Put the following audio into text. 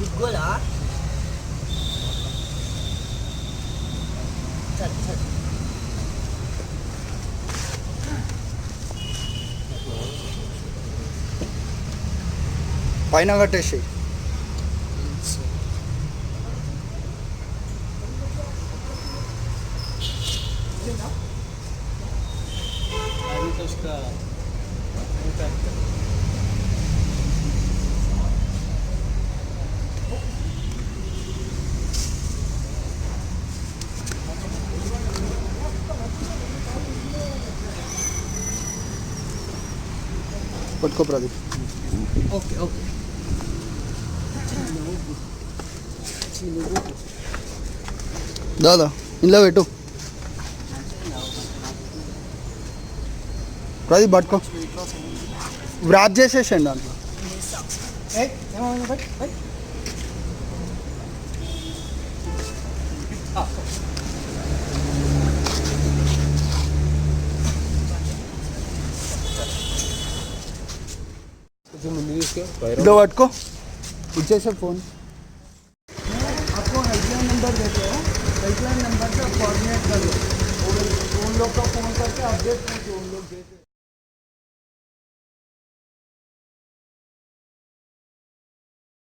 big goal हाँ चल चल పైన కట్టేసి अभी तो उसका పట్టుకో ప్రదీప్ ओके ओके దాదా ఇంట్లో పెట్టు ప్రదీప్ పట్టుకో వ్రాప్ చేసేసండి దాంట్లో ఇదో పట్టుకో ఇచ్చేసే ఫోన్ आपको हेल्पलाइन नंबर देते हैं हेल्पलाइन नंबर से कोऑर्डिनेट कर लो उन लोग का फ़ोन करके अपडेट पूछो उन लोग देते